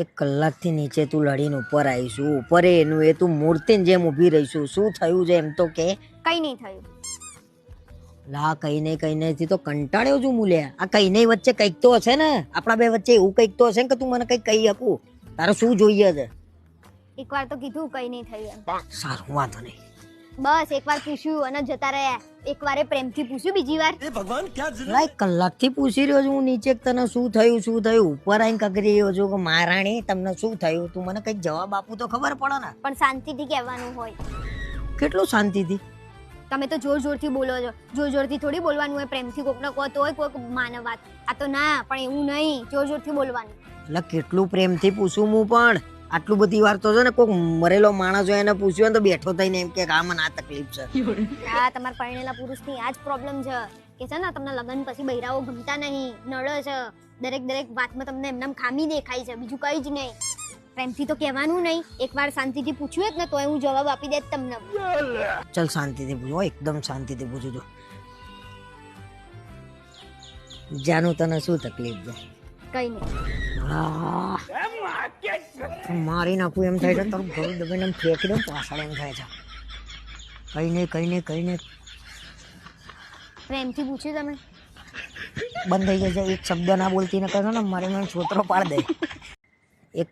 એક કલાકથી નીચે તું લડીને ઉપર આવીશું, ઉપર એનું એ તું મૂર્તિની જેમ ઊભી રહીશું. શું થયું છે એમ તો કે. કઈ નહીં થયું. લા કઈ નહીં થી તો કંટાળ્યો છું મૂલ્યા. આ કઈ નહીં વચ્ચે કંઈક તો હશે ને, આપણા બે વચ્ચે એવું કંઈક તો હશે ને કે તું મને કંઈક કહી આપું. તારે શું જોઈએ છે? એકવાર તો કીધું કઈ નહીં થયું એમ. સારું, વાંધો નહીં. બસ એકવાર પૂછ્યું અને જતા રહ્યા. એકવારે પ્રેમથી પૂછ્યું, બીજી વાર એક કલાકથી પૂછી રહ્યો છું હું નીચે કે તને શું થયું ઉપર આવીને કગરી રહ્યો છું કે મહારાણી તમને શું થયું. તું મને કંઈક જવાબ આપું તો ખબર પડે ને. પણ શાંતિથી કહેવાનું હોય. કેટલું શાંતિથી? તમે તો જોર જોરથી બોલો છો. જોર જોરથી થોડી બોલવાનું હોય. પ્રેમથી કોકને કહો તો હોય કોઈક માનવ વાત. આ તો ના, પણ એવું નહીં. જોર જોરથી બોલવાનું. એટલે કેટલું પ્રેમથી પૂછું હું, પણ આટલું બધી વાર તો છે ને કોઈક મરેલો માણસ હોય એને પૂછ્યું ને તો બેઠો થઈને એમ કે આ મને આ તકલીફ છે. હા, તમારા પરણેલા પુરુષની આ જ પ્રોબ્લેમ છે કે છે ને તમને લગ્ન પછી બૈરાઓ ગમતા નહીં, નડે છે. દરેક વાતમાં તમને એમનામ ખામી દેખાય છે, બીજું કઈ જ નહીં. પ્રેમથી તો કહેવાનું નહીં. એકવાર શાંતિથી પૂછ્યું જ ને તો હું જવાબ આપી દે તમને. ચલ શાંતિથી પૂછો, એકદમ શાંતિથી પૂછું છું. જાનું તને શું તકલીફ છે? કઈ નહીં. મારી નાખું એમ થાય છે, તારું ઘર દબાઈને એમ ફેંકી દઉં પાછળ એમ થાય છે. કઈ નહીં. પ્રેમથી પૂછ્યું તમે? બંધ થઈ જાય છે. એક શબ્દ ના બોલતી ને કહો ને મારે મને છોતરો પાડ દે. એક